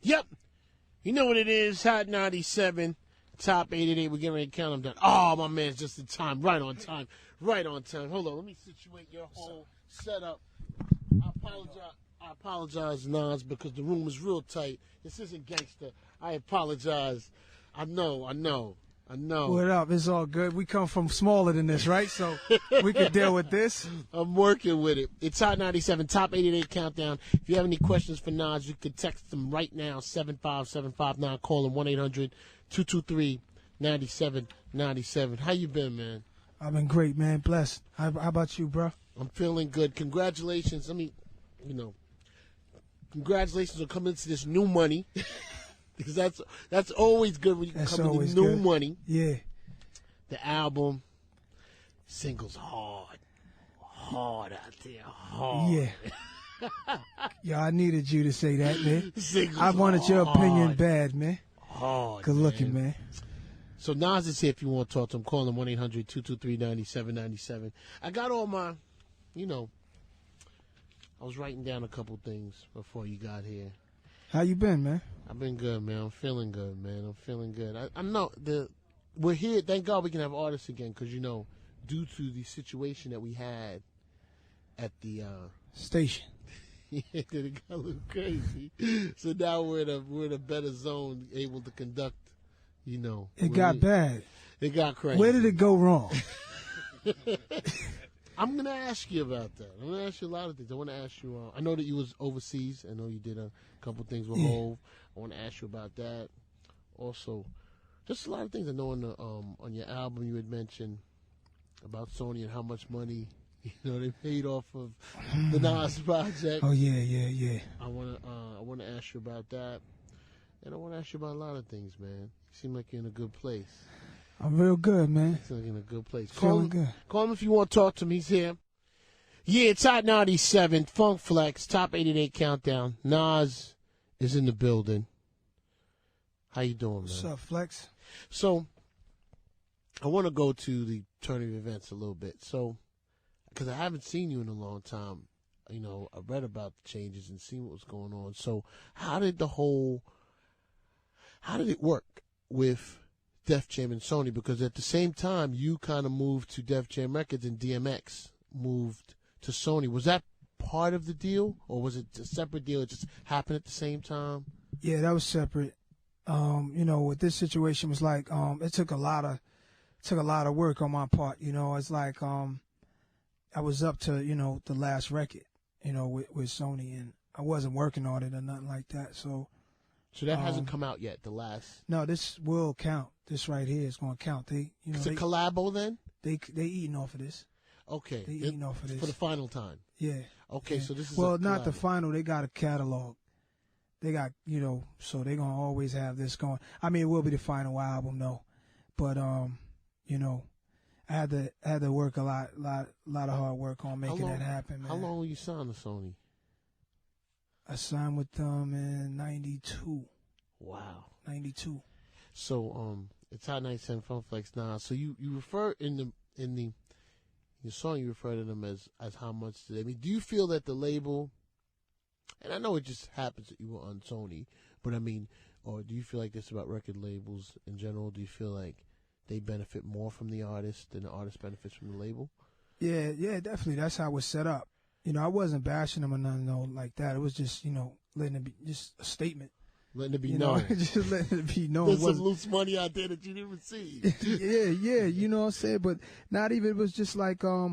Yep. You know what it is. Hot 97, top 888. We're getting ready to count them down. Oh, my man's just in time. Right on time. Right on time. Hold on. Let me situate your whole setup. I apologize, Nas, because the room is real tight. This isn't gangster. I apologize. I know. What up? It's all good. We come from smaller than this, right? So we can deal with this. I'm working with it. It's Hot 97, top 88 countdown. If you have any questions for Nas, you can text them right now, 75759. Call them 1-800-223-9797. How you been, man? I've been great, man. Blessed. How about you, bro? I'm feeling good. Congratulations. Congratulations on coming into this new money. Because that's always good when you can come into new money. Yeah. The album, singles hard out there, hard. Yeah. Yeah, I needed you to say that, man. Singles I wanted your hard. opinion bad, man. Hard. Good looking, man. So Nas is here if you want to talk to him. Call him 1-800-223-9797. I got all my, I was writing down a couple things before you got here. How you been, man? I've been good, man. I'm feeling good, man. I'm feeling good. We're here. Thank God we can have artists again because, due to the situation that we had at the station. Yeah, it got a little crazy. So now we're in a better zone, able to conduct, It got bad. It got crazy. Where did it go wrong? I'm going to ask you about that. I'm going to ask you a lot of things. I want to ask you, I know that you was overseas. I know you did a couple things with Hov. I want to ask you about that. Also, just a lot of things I know on your album you had mentioned about Sony and how much money, they paid off of the Nas project. Oh, yeah. I want to ask you about that. And I want to ask you about a lot of things, man. You seem like you're in a good place. I'm real good, man. He's in a good place. Feeling good. Call him if you want to talk to him. He's here. Yeah, it's Hot 97, Funk Flex, top 88 countdown. Nas is in the building. How you doing, man? What's up, Flex? So, I want to go to the turn of events a little bit. So, because I haven't seen you in a long time, I read about the changes and seen what was going on. So, how did it work with Def Jam and Sony? Because at the same time, you kind of moved to Def Jam Records and DMX moved to Sony. Was that part of the deal, or was it a separate deal? It just happened at the same time? Yeah, that was separate. With this situation was like, it took a lot of work on my part. It's like, I was up to, the last record, with Sony, and I wasn't working on it or nothing like that. So that hasn't come out yet, the last? No, this will count. This right here is going to count. It's a collabo then? They eating off of this. Okay. They eating off of this. For the final time? Yeah. Okay, yeah. So this is not the final. They got a catalog. They got, so they're going to always have this going. I mean, it will be the final album, though. But, I had to work a lot of hard work on making that happen, man. How long were you signed to Sony? I signed with them in 92. Wow. 92. So, it's Hot 97 Funk Flex now. So you refer in your song, you refer to them as how much do they mean? Do you feel that the label, and I know it just happens that you were on Sony, but I mean, or do you feel like this about record labels in general? Do you feel like they benefit more from the artist than the artist benefits from the label? Yeah, definitely. That's how it was set up. I wasn't bashing them or nothing like that. It was just, letting it be just a statement. Letting it be known. Just letting it be known. There's some loose money out there that you didn't receive. yeah, you know what I'm saying? But not even, it was just like, I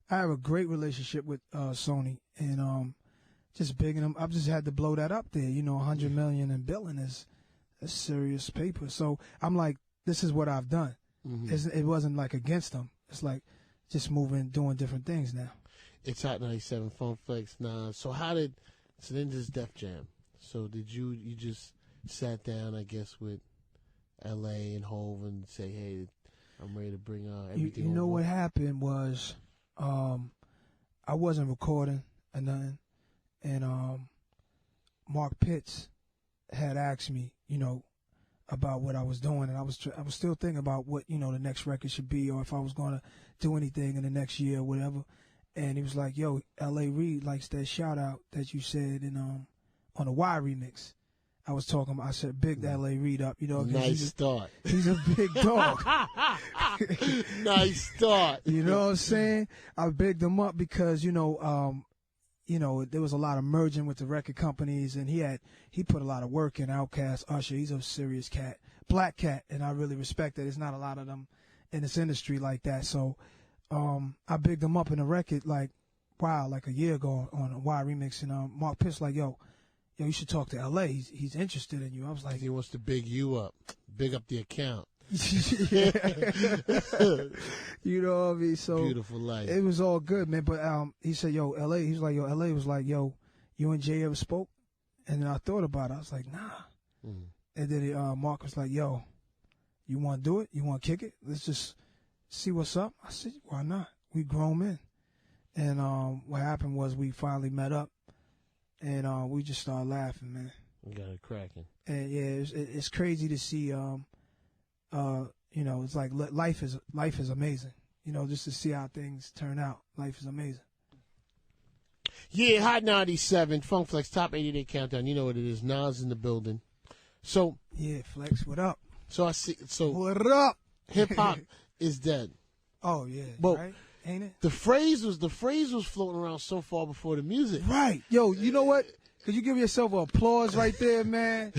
have a great relationship with Sony, and just bigging them. I just had to blow that up there. $100 million in billing is serious paper. So I'm like, this is what I've done. Mm-hmm. It wasn't like against them. It's like just moving, doing different things now. It's Hot 97 Funk Flex now. So then this Def Jam. So did you just sat down, I guess, with L.A. and Hov and say, hey, I'm ready to bring everything over? What happened was I wasn't recording or nothing, and Mark Pitts had asked me, about what I was doing, and I was still thinking about what the next record should be, or if I was going to do anything in the next year or whatever. And he was like, "Yo, L.A. Reid likes that shout out that you said in on the Y remix." I was talking about, I said, big L.A. Reid up, you know. Nice start. He's a big dog. Nice start. You know what I'm saying? I bigged him up because, you know, there was a lot of merging with the record companies, and he put a lot of work in. Outkast, Usher, he's a serious cat, black cat, and I really respect that. There's not a lot of them in this industry like that. So I bigged him up in a record like a year ago on a Y remix, and Mark Pitts like, yo, you should talk to L.A. He's interested in you. I was like, he wants to big you up, big up the account. You know what I mean? So beautiful life. It was all good, man. But he said, yo, L.A. He was like, yo, L.A. was like, yo, you and Jay ever spoke? And then I thought about it. I was like, nah. Mm. And then Mark was like, yo, you want to do it? You want to kick it? Let's just see what's up. I said, why not? We grown men. And what happened was we finally met up, and we just started laughing, man. We got it cracking. And yeah, it's crazy to see. You know, it's like life is amazing. You know, just to see how things turn out. Life is amazing. Yeah, Hot 97, Funk Flex, Top 88 Countdown. You know what it is. Nas in the building. So yeah, Flex, what up? So I see. So what up? Hip hop is dead. Oh yeah, but right? Ain't it? The phrase was floating around so far before the music. Right. Yo, you know what? Could you give yourself an applause right there, man?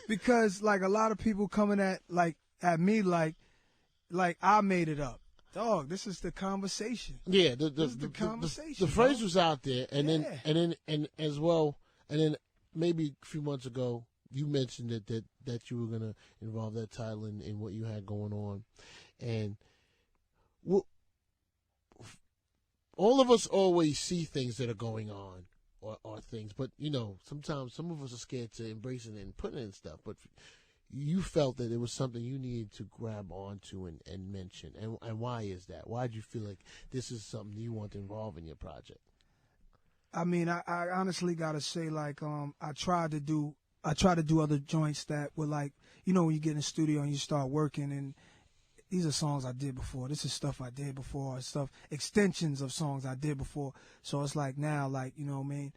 Because like a lot of people coming at me like I made it up. Dog, this is the conversation. Yeah, the conversation. The phrase was out there, and then as well, and then maybe a few months ago, you mentioned that you were gonna involve that title in what you had going on, and all of us always see things that are going on or things, but you know, sometimes some of us are scared to embrace it and put it in stuff, but you felt that it was something you needed to grab onto and mention. And why is that? Why did you feel like this is something you want to involve in your project? I mean, I honestly gotta say, like, I try to do other joints that were like, you know, when you get in the studio and you start working, and these are songs I did before. This is stuff I did before. Extensions of songs I did before. So it's like now, like, you know what I mean?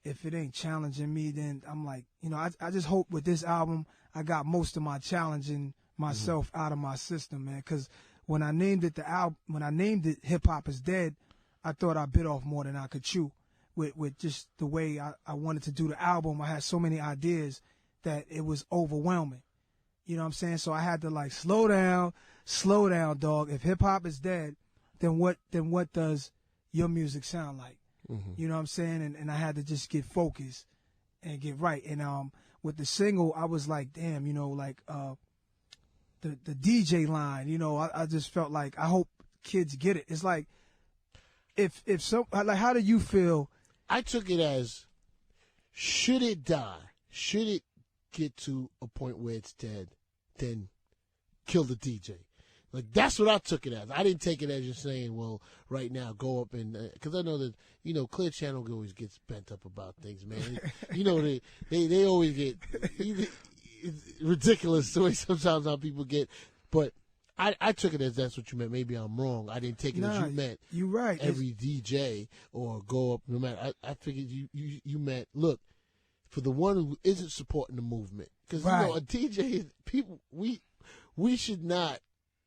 If it ain't challenging me, then I'm like, you know, I just hope with this album, I got most of my challenging myself out of my system, man. Because when I named it Hip Hop Is Dead, I thought I bit off more than I could chew. With just the way I wanted to do the album, I had so many ideas that it was overwhelming. You know what I'm saying? So I had to like slow down, dog. If hip hop is dead, then what does your music sound like? Mm-hmm. You know what I'm saying? And I had to just get focused and get right. And with the single, I was like, damn, you know, like the DJ line, you know, I just felt like I hope kids get it. It's like if how do you feel? I took it as, should it die? Should it get to a point where it's dead? Then kill the DJ. Like, that's what I took it as. I didn't take it as you're saying, well, right now, go up and, because I know that, you know, Clear Channel always gets bent up about things, man. You know, they always get it's ridiculous the way sometimes how people get, but I took it as that's what you meant. Maybe I'm wrong. I didn't take it as you meant. You're right. Every DJ or go up, no matter. I figured you meant, look, for the one who isn't supporting the movement, because you know a DJ, people we should not,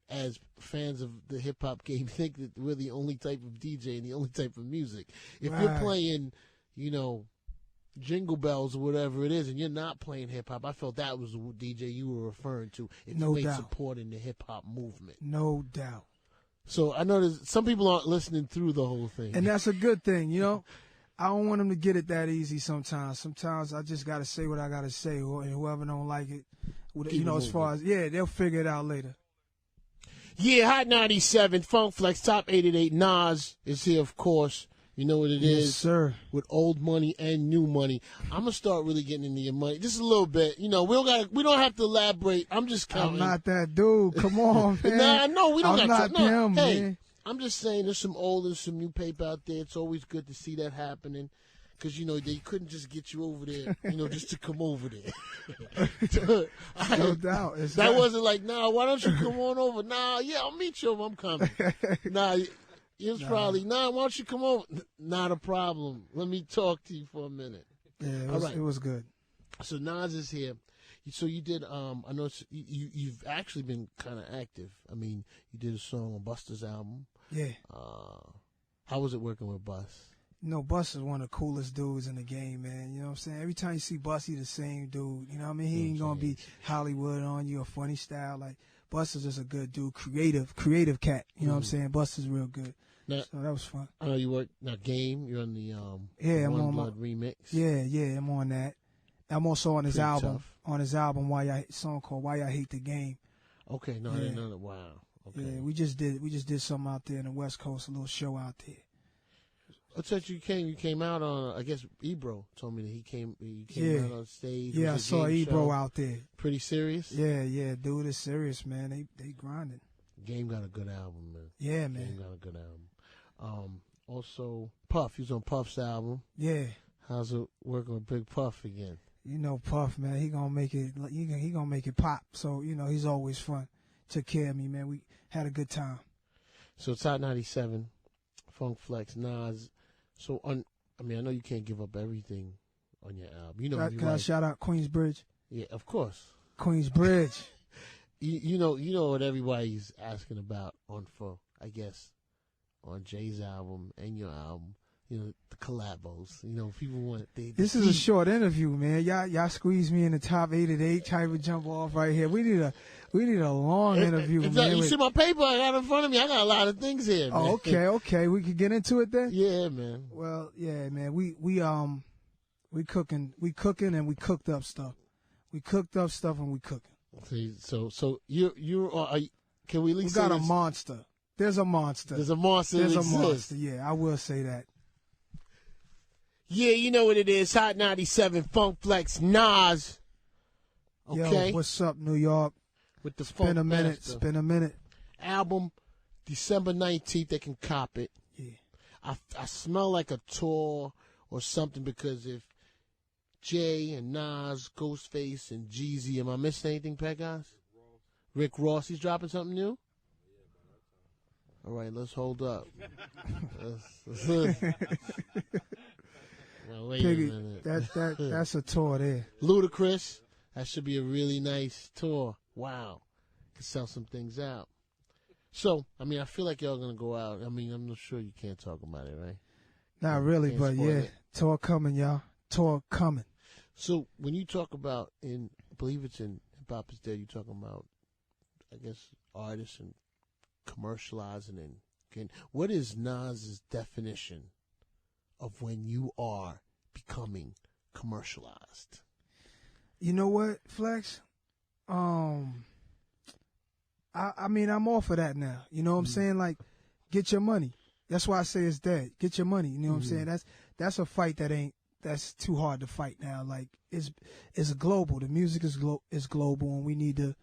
as fans of the hip hop game, think that we're the only type of DJ and the only type of music. If you're playing, you know, Jingle Bells or whatever it is, and you're not playing hip hop, I felt that was the DJ you were referring to. If you ain't supporting the hip hop movement, no doubt. So I know some people aren't listening through the whole thing, and that's a good thing, you know. I don't want them to get it that easy sometimes. Sometimes I just got to say what I got to say, and whoever don't like it, you know, as far as, they'll figure it out later. Yeah, Hot 97, Funk Flex, Top 888, Nas is here, of course. You know what it is. Yes, sir. With old money and new money. I'm going to start really getting into your money. Just a little bit. You know, we don't have to elaborate. I'm just counting. I'm not that dude. Come on, man. Nah, no, we don't got to. No, him, hey, man. I'm just saying there's some old and some new paper out there. It's always good to see that happening. Because, you know, they couldn't just get you over there, you know, just to come over there. No doubt. That wasn't like, nah, why don't you come on over? Nah, yeah, I'll meet you if I'm coming. Nah, it was probably, nah, why don't you come over? Not a problem. Let me talk to you for a minute. Yeah, it was good. So Nas is here. So you did. I know you've actually been kind of active. I mean, you did a song on Busta's album. Yeah. How was it working with Bus? You know, Bus is one of the coolest dudes in the game, man. You know what I'm saying? Every time you see Bus, he the same dude. You know what I mean? He ain't gonna be Hollywood on you or funny style. Like, Bus is just a good dude, creative cat. You know what I'm saying? Bus is real good. Now, so that was fun. I know you work now. Game, you're on the I'm One on Blood remix. Yeah, I'm on that. I'm also on his Pretty album. tough. On his album, song called "Why I Hate the Game." Okay, no, I didn't know that. Wow. Okay. Yeah, we just did something out there in the West Coast, a little show out there. I thought you came out on. I guess Ebro told me that he came out on stage. Yeah, I saw Ebro out there. Pretty serious. Yeah, dude is serious, man. They grinding. Game got a good album, man. Yeah, man. Game got a good album. Also, Puff. He was on Puff's album. Yeah. How's it working with Big Puff again? You know, Puff, man, he gonna make it. He gonna make it pop. So you know, he's always fun. Took care of me, man. We had a good time. So it's Hot 97, Funk Flex, Nas. So I know you can't give up everything on your album. You know, can I shout out Queensbridge? Yeah, of course. Queensbridge. you know what everybody's asking about on Jay's album and your album. You know, the collabos. You know, people want. This is a short interview, man. Y'all squeeze me in the top 8 of 8. Type of jump off right here. We need a long interview, man. You see my paper I got in front of me? I got a lot of things here, man. Oh, okay. We could get into it then. Yeah, man. Well, yeah, man. We cooking and we cooked up stuff. We cooked up stuff and we cooking. See, so you are. Can we at least? We got a monster. There's a monster. There's a monster. There's a monster. Yeah, I will say that. Yeah, you know what it is. Hot 97, Funk Flex, Nas. Okay. Yo, what's up, New York? With the Spend a minute. Spend a minute. Album, December 19th. They can cop it. Yeah. I smell like a tour or something because if Jay and Nas, Ghostface and Jeezy, am I missing anything, Pet guys? Rick Ross, he's dropping something new? All right, let's hold up. Now, wait Piggy, a minute. That's a tour there. Ludacris, that should be a really nice tour. Wow. Could sell some things out. So, I mean, I feel like y'all going to go out. I mean, I'm not sure you can't talk about it, right? Not really, but yeah. Tour coming, y'all. Tour coming. So, when you talk about, I believe it's in Hip Hop Is Dead, you're talking about, I guess, artists and commercializing and what is Nas's definition of when you are becoming commercialized? You know what, Flex? I mean, I'm all for that now. You know what I'm saying? Like, get your money. That's why I say it's dead. Get your money. You know what I'm saying? That's a fight that's too hard to fight now. Like, it's global. The music is global, and we need to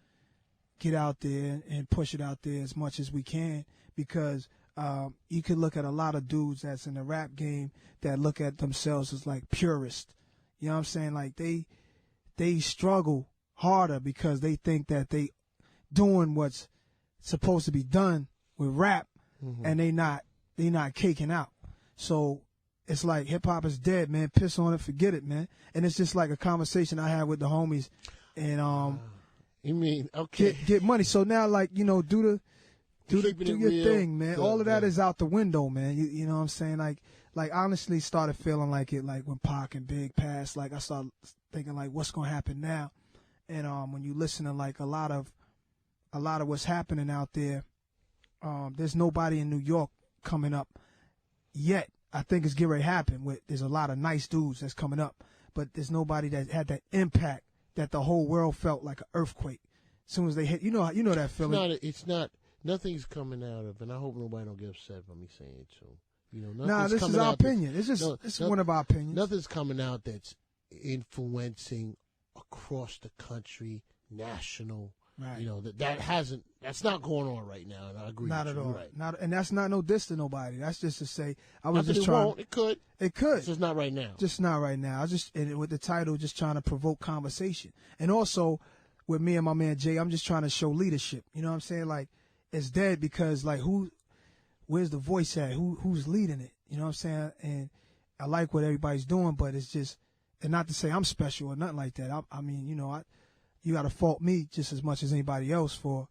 get out there and push it out there as much as we can, because you can look at a lot of dudes that's in the rap game that look at themselves as like purists. You know what I'm saying? Like they struggle harder because they think that they doing what's supposed to be done with rap, and they not caking out. So it's like hip hop is dead, man. Piss on it, forget it, man. And it's just like a conversation I had with the homies, and you mean okay? Get money. So now, like, you know, do your thing, man. Good, all of that is out the window, man. You know what I'm saying? Like honestly, started feeling like it, like when Pac and Big passed. Like I started thinking, like, what's gonna happen now? And when you listen to like a lot of what's happening out there, there's nobody in New York coming up yet. I think it's getting ready to happen. There's a lot of nice dudes that's coming up, but there's nobody that had that impact that the whole world felt like an earthquake as soon as they hit. You know that feeling. It's not. Nothing's coming out of, and I hope nobody don't get upset by me saying it too. You know, this is our opinion. It's just it's one of our opinions. Nothing's coming out that's influencing across the country, national. Right. You know that's not going on right now, and I agree. Not with at you, all. Right. And that's not no diss to nobody. That's just to say I was not just that trying. It won't. It could. It could. It's just not right now. Just not right now. And with the title, just trying to provoke conversation, and also with me and my man Jay, I'm just trying to show leadership. You know what I'm saying? Like, it's dead because like where's the voice at? Who's leading it? You know what I'm saying? And I like what everybody's doing, but it's and not to say I'm special or nothing like that. I mean, you know, you got to fault me just as much as anybody else for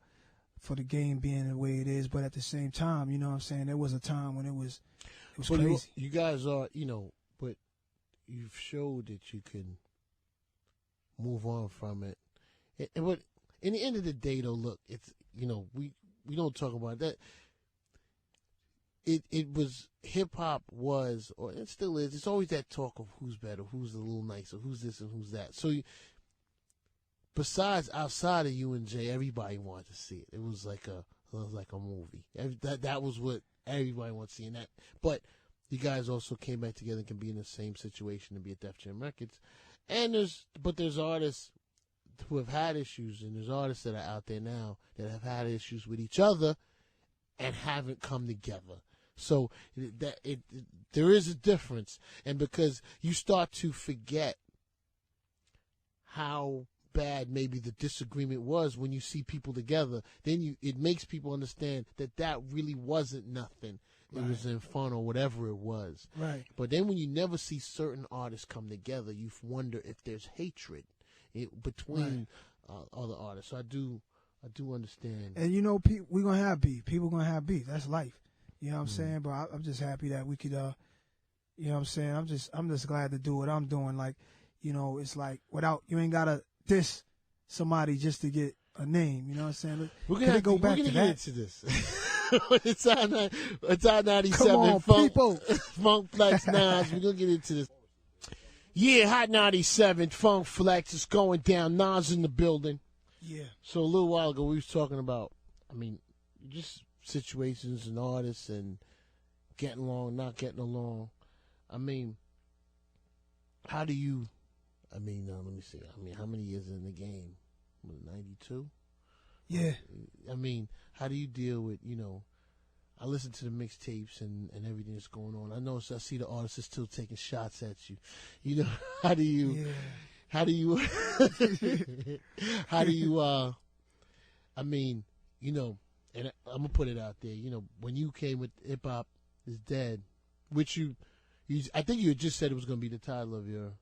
the game being the way it is. But at the same time, you know what I'm saying, there was a time when it was crazy. You guys are, you know, but you've showed that you can move on from it. But in the end of the day, though, look, it's, you know, we don't talk about that. It was, hip-hop was, or it still is, it's always that talk of who's better, who's a little nicer, who's this and who's that. So besides, outside of you and Jay, everybody wanted to see it. It was like a movie. That was what everybody wanted to see. And that, but you guys also came back together and can be in the same situation and be at Def Jam Records. And there's artists who have had issues, and there's artists that are out there now that have had issues with each other and haven't come together. So there is a difference, and because you start to forget how bad maybe the disagreement was when you see people together, then it makes people understand that really wasn't nothing. It was in fun or whatever it was. Right. But then when you never see certain artists come together, you wonder if there's hatred between other artists. So I do understand. And you know, we're gonna have beef. People gonna have beef. That's life. You know what I'm saying? But I'm just happy that we could. You know what I'm saying? I'm just glad to do what I'm doing. Like, you know, it's like you ain't gotta diss somebody just to get a name. You know what I'm saying? We're gonna go back to that. Get into this. it's our 97. Come on, people. Funk Flex Nas. We're gonna get into this. Yeah, Hot 97, Funk Flex is going down. Nas in the building. Yeah. So a little while ago, we was talking about, I mean, just situations and artists and getting along, not getting along. I mean, how do you, let me see. I mean, how many years in the game? 92? Yeah. I mean, how do you deal with, you know, I listen to the mixtapes and everything that's going on. I know, so I see the artists are still taking shots at you. You know, how do you, I mean, you know, and I'm going to put it out there, you know, when you came with Hip Hop is Dead, which I think you had just said it was going to be the title of your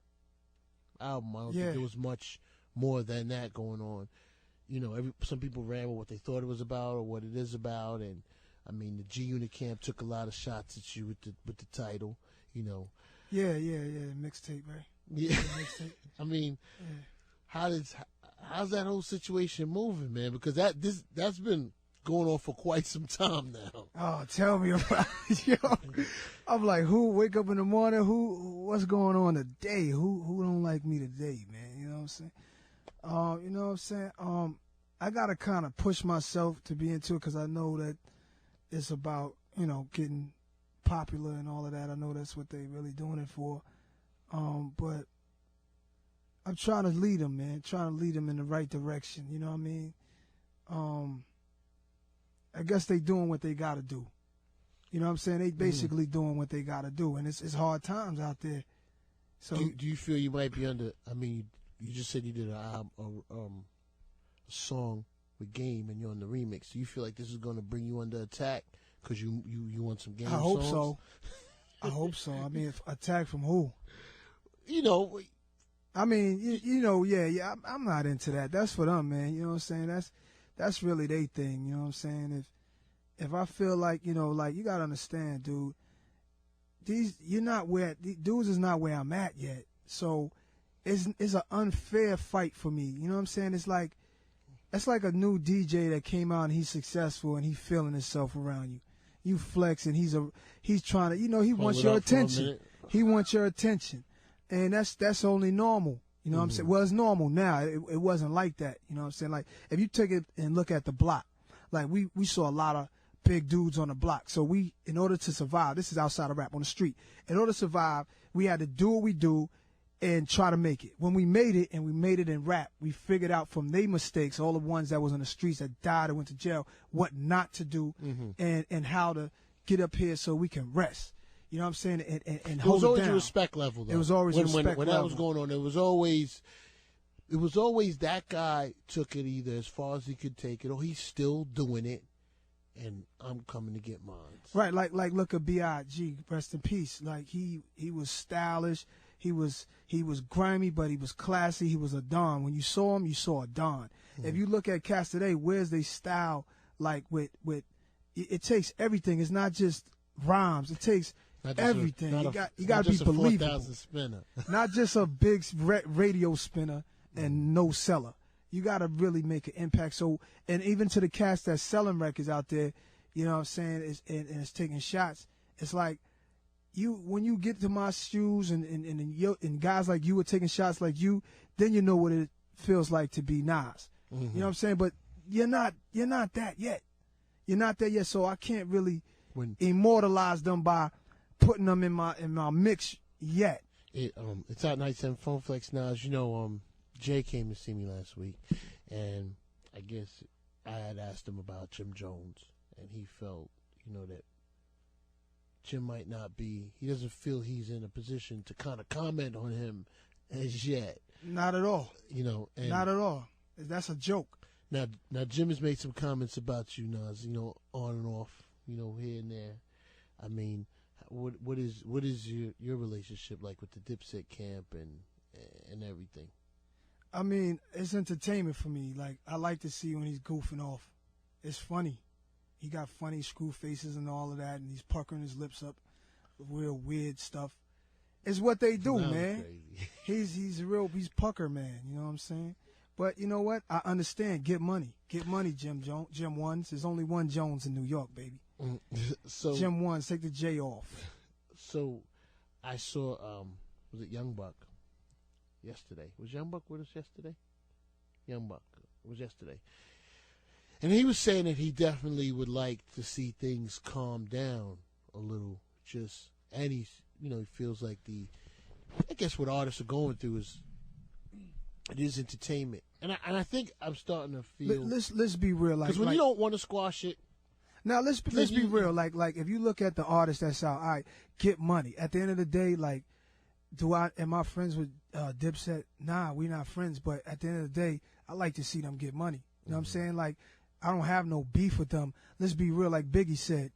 album. I don't think there was much more than that going on. You know, some people ran with what they thought it was about or what it is about, and I mean, the G Unit Camp took a lot of shots at you with the title, you know. Yeah, mixtape, right? Yeah, mixtape. I mean, how's that whole situation moving, man? Because that's been going on for quite some time now. Oh, tell me about it, yo. I'm like, who wake up in the morning? What's going on today? Who don't like me today, man? You know what I'm saying? You know what I'm saying? I gotta kind of push myself to be into it because I know that it's about, you know, getting popular and all of that. I know that's what they really doing it for. But I'm trying to lead them, man. Trying to lead them in the right direction. You know what I mean? I guess they doing what they got to do. You know what I'm saying? They basically doing what they got to do, and it's hard times out there. So, do you feel you might be under? I mean, you just said you did a song with Game, and you're on the remix. Do you feel like this is going to bring you under attack because you want some Game? I hope songs? so. I hope so. I mean, attack from who? You know. I mean, you know, yeah. I'm not into that. That's for them, man. You know what I'm saying? That's really their thing. You know what I'm saying? If I feel like, you know, like, you gotta understand, dude. Dudes is not where I'm at yet. So it's an unfair fight for me. You know what I'm saying? It's like a new DJ that came out and he's successful and he's feeling himself around you. You flex and he's trying to, you know, he wants your attention. He wants your attention. And that's only normal. You know what I'm saying? Well, it's normal now. It wasn't like that. You know what I'm saying? Like, if you take it and look at the block, like we saw a lot of big dudes on the block. So in order to survive, this is outside of rap, on the street. In order to survive, we had to do what we do and try to make it. When we made it, and we made it in rap, we figured out from their mistakes, all the ones that was on the streets that died and went to jail, what not to do and how to get up here so we can rest. You know what I'm saying? And hold it down. It was always a respect level, though. It was always a respect level. When that was going on, it was always that guy took it either as far as he could take it, or he's still doing it, and I'm coming to get mine. Right, like look at B.I.G., rest in peace. Like he was stylish. He was grimy, but he was classy. He was a don. When you saw him, you saw a don. If you look at cats today, where's their style? Like with it takes everything. It's not just rhymes. It takes everything. You got to be believable. Spinner. Not just a big radio spinner and no seller. You got to really make an impact. So, and even to the cats that's selling records out there, you know what I'm saying, and it's taking shots. It's like when you get to my shoes and guys like you are taking shots like you, then you know what it feels like to be Nas. You know what I'm saying? But you're not that yet. You're not there yet. So I can't really immortalize them by putting them in my mix yet. It's out nights and Phone Flex Nas. You know, Jay came to see me last week, and I guess I had asked him about Jim Jones, and he felt, you know, that Jim might not be. He doesn't feel he's in a position to kind of comment on him as yet. Not at all. You know, not at all. That's a joke. Now Jim has made some comments about you, Nas. You know, on and off. You know, here and there. I mean, what is your relationship like with the Dipset camp and everything? I mean, it's entertainment for me. Like, I like to see when he's goofing off. It's funny. He got funny screw faces and all of that, and he's puckering his lips up, real weird stuff. It's what they do, man. He's pucker, man. You know what I'm saying? But you know what? I understand. Get money, Jim Jones. Jim Ones. There's only one Jones in New York, baby. So Jim Ones. Take the J off. So I saw was it Young Buck yesterday? Was Young Buck with us yesterday? Young Buck was yesterday. And he was saying that he definitely would like to see things calm down a little. And he feels like I guess what artists are going through it is entertainment. And I think I'm starting to feel. Let's be real. Because when you don't want to squash it. Now let's be real. Like if you look at the artists that's out, all right, get money. At the end of the day, like, am I friends with Dipset? Nah, we not friends. But at the end of the day, I like to see them get money. You know what I'm saying? Like, I don't have no beef with them. Let's be real. Like Biggie said,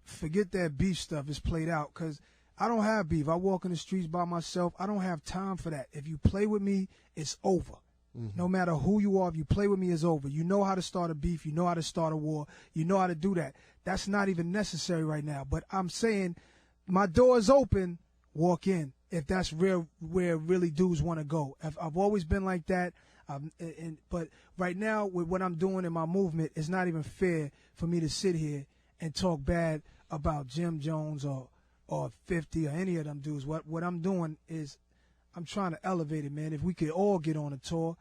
forget that beef stuff. It's played out. Because I don't have beef. I walk in the streets by myself. I don't have time for that. If you play with me, it's over. No matter who you are, if you play with me, it's over. You know how to start a beef. You know how to start a war. You know how to do that. That's not even necessary right now. But I'm saying my door is open. Walk in. If that's where really dudes want to go. I've always been like that. But right now, with what I'm doing in my movement, it's not even fair for me to sit here and talk bad about Jim Jones or 50 or any of them dudes. What I'm doing is I'm trying to elevate it, man. If we could all get on a tour,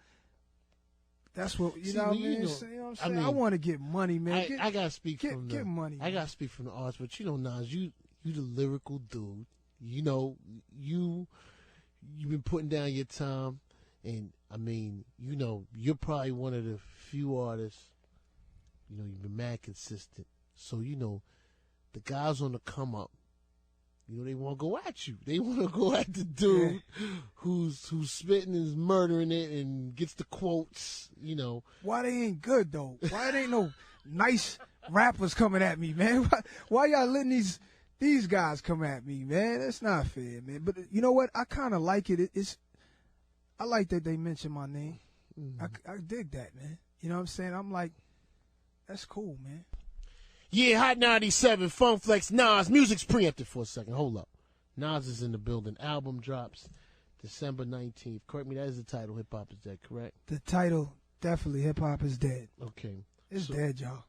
that's what you know what I mean. You know what I'm saying? I want to get money, man. I gotta speak get money. I gotta speak from the arts, but you know, Nas, you the lyrical dude. You know, you've been putting down your time, and I mean, you know, you're probably one of the few artists. You know, you've been mad consistent. So you know, the guys on the come up. You know, they want to go at you. They want to go at the dude who's spitting and is murdering it and gets the quotes, you know. Why they ain't good, though? Why it ain't no nice rappers coming at me, man? Why y'all letting these guys come at me, man? That's not fair, man. But you know what? I kind of like it. I like that they mention my name. I dig that, man. You know what I'm saying? I'm like, that's cool, man. Yeah, Hot 97, Funk Flex, Nas. Music's preempted for a second. Hold up. Nas is in the building. Album drops December 19th. Correct me, that is the title, Hip Hop is Dead, correct? The title, definitely, Hip Hop is Dead. Okay. It's dead, y'all.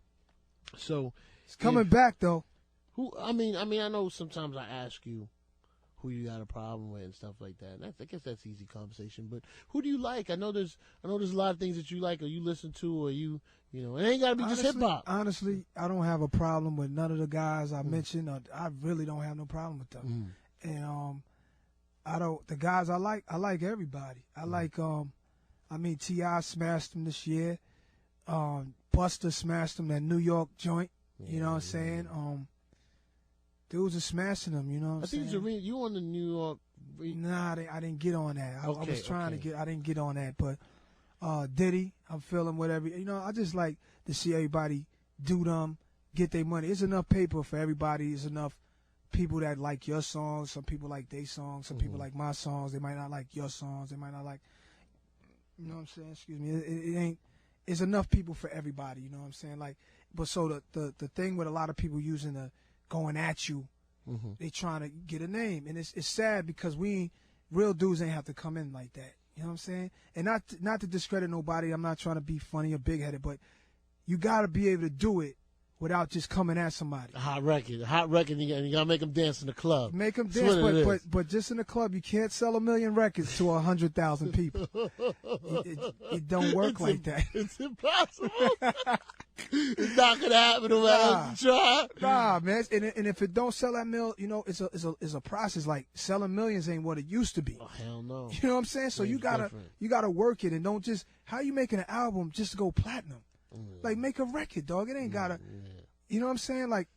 So it's coming back, though. I mean, I know sometimes I ask you who you got a problem with and stuff like that. And I guess that's easy conversation. But who do you like? I know there's a lot of things that you like or you listen to or you know, it ain't got to be just hip-hop. Honestly, I don't have a problem with none of the guys I mentioned. I really don't have no problem with them. And the guys I like everybody. I like, T.I. smashed them this year. Buster smashed them, that New York joint. You know what I'm saying? Dudes are smashing them, you know what I'm saying? I think you on the New York. Nah, I didn't get on that. I was trying to get, I didn't get on that. But Diddy, I'm feeling whatever. You know, I just like to see everybody do them, get their money. It's enough paper for everybody. It's enough people that like your songs, some people like their songs, some people like my songs. They might not like your songs. They might not like, you know what I'm saying? Excuse me. It ain't. It's enough people for everybody. You know what I'm saying? Like, but so the thing with a lot of people using the going at you, they trying to get a name, and it's sad because real dudes ain't have to come in like that. You know what I'm saying? And not to discredit nobody. I'm not trying to be funny or big headed, but you got to be able to do it without just coming at somebody. A hot record, you gotta make them dance in the club. Make them dance, but just in the club, you can't sell 1 million records to 100,000 people. It don't work like that. It's impossible. It's not gonna happen no matter you try. Nah, man. And if it don't sell that it's a process. Like selling millions ain't what it used to be. Oh hell no. You know what I'm saying? So you gotta work it, and don't just how you making an album just to go platinum. Like, make a record, dog. It ain't gotta, you know what I'm saying? Like,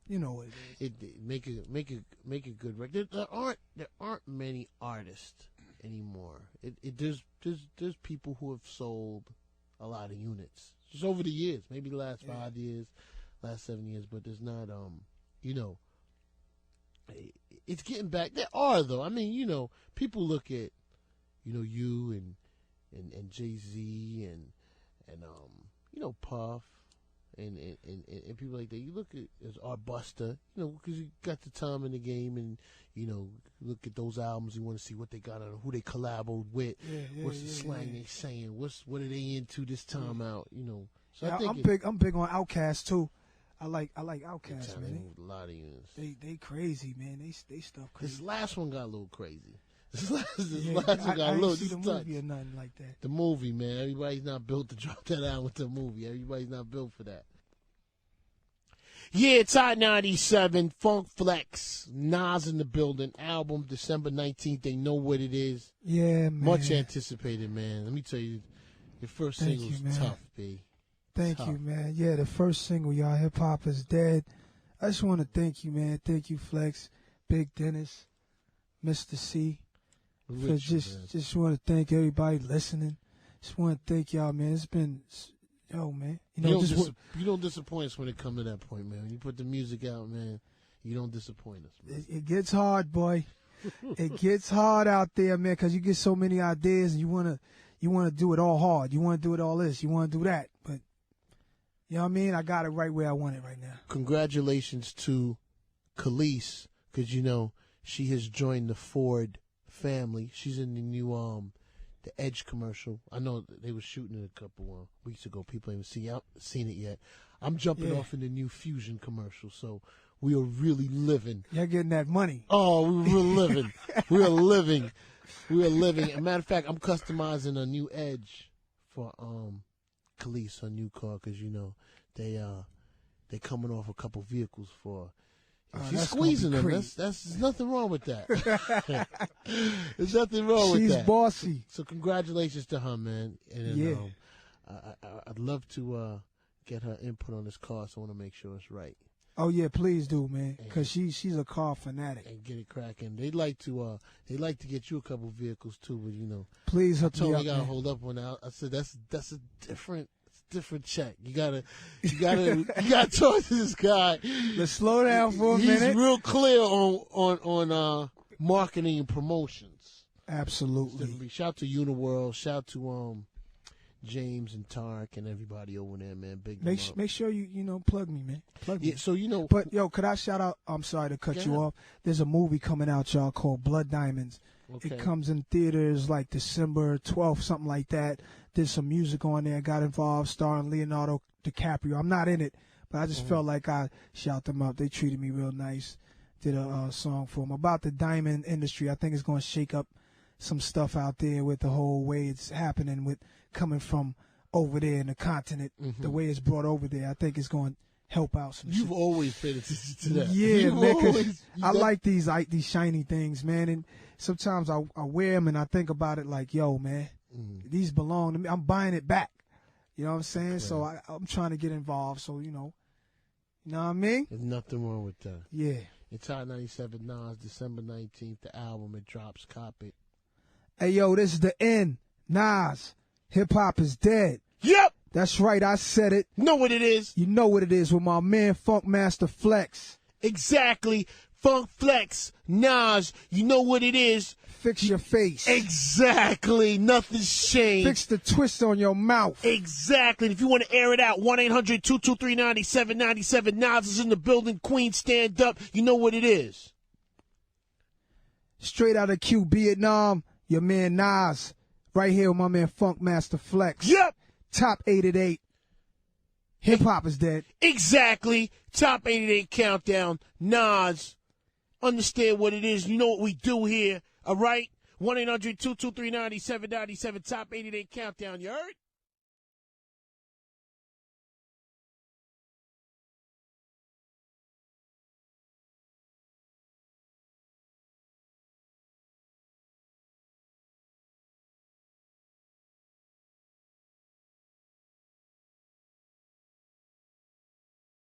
you know what it is. Make a good record. There aren't many artists anymore. There's people who have sold a lot of units just over the years, maybe the last 5 years, last 7 years. But there's not, it's getting back. There are though. I mean, people look at, you and Jay-Z and Puff and people like that. You look at as Art Buster, because you got the time in the game, and look at those albums. You want to see what they got on, who they collaborated with, what's the slang they saying, what are they into this time out, So yeah, I'm big on Outkast too. I like Outkast, man. A lot of units. They crazy, man. They stuff crazy. This last one got a little crazy. This last one got a little. I ain't see the movie or nothing like that. The movie, man. Everybody's not built to drop that out with the movie. Everybody's not built for that. Yeah, it's Hot 97, Funk Flex, Nas in the building. Album December 19th. They know what it is. Yeah, man. Much anticipated, man. Let me tell you, your first single's tough, B. Thank you, man. Yeah, the first single, y'all. Hip Hop is Dead. I just want to thank you, man. Thank you, Flex, Big Dennis, Mr. C. Just want to thank everybody listening. Just want to thank y'all, man. It's been, man. You don't disappoint us when it comes to that point, man. When you put the music out, man, you don't disappoint us, man. It gets hard, boy. It gets hard out there, man, because you get so many ideas and you wanna do it all hard. You want to do it all this. You want to do that. But, you know what I mean? I got it right where I want it right now. Congratulations to Khalees, because, she has joined the Ford family. She's in the new the Edge commercial. I know they were shooting it a couple weeks ago. People haven't seen it yet. I'm jumping off in the new Fusion commercial, so we are really living. You're getting that money. Oh, we're living. We are living. We are living. As a matter of fact, I'm customizing a new Edge for Khalees, her new car, because they coming off a couple vehicles for. She's squeezing them. There's nothing wrong with that. There's nothing wrong with that. She's bossy. So congratulations to her, man. And I'd love to get her input on this car, so I want to make sure it's right. Oh yeah, please do, man, because she's a car fanatic. And get it cracking. They'd like to get you a couple vehicles too, but please hook me up. I gotta hold up on that. I said that's a different check. You gotta talk to this guy. Let's slow down for a minute. He's real clear on marketing and promotions. Absolutely. Shout to Uniworld. Shout to James and Tarek and everybody over there, man. Make sure you plug me, man. Plug me. Yeah, so But could I shout out? I'm sorry to cut you off. There's a movie coming out, y'all, called Blood Diamonds. Okay. It comes in theaters like December 12th, something like that. There's some music on there. Got involved, starring Leonardo DiCaprio. I'm not in it, but I just felt like I shout them out. They treated me real nice. Did a song for them about the diamond industry. I think it's going to shake up some stuff out there with the whole way it's happening with coming from over there in the continent, the way it's brought over there. I think it's going to help out some shit. You've always paid attention to that. Yeah, man, 'cause I like these shiny things, man, and sometimes I wear them and I think about it like, yo, man, these belong to me. I'm buying it back. You know what I'm saying? Okay. So I'm trying to get involved. So, you know what I mean? There's nothing wrong with that. Yeah. It's Hot 97 Nas, December 19th, the album. It drops. Cop it. Hey, yo, this is the end. Nas, Hip Hop is Dead. Yep. That's right. I said it. Know what it is. You know what it is with my man Funk Master Flex. Exactly. Funk Flex, Nas, you know what it is. Fix your face. Exactly. Nothing's changed. Fix the twist on your mouth. Exactly. And if you want to air it out, 1-800-223-9797. Nas is in the building. Queen, stand up. You know what it is. Straight out of Q Vietnam, your man Nas. Right here with my man Funk Master Flex. Yep. Top 8 at 8. Hip hop is dead. Exactly. Top 88 countdown. Nas. Understand what it is. You know what we do here. All right? 1-800-223-9797. Top 88 countdown. You heard?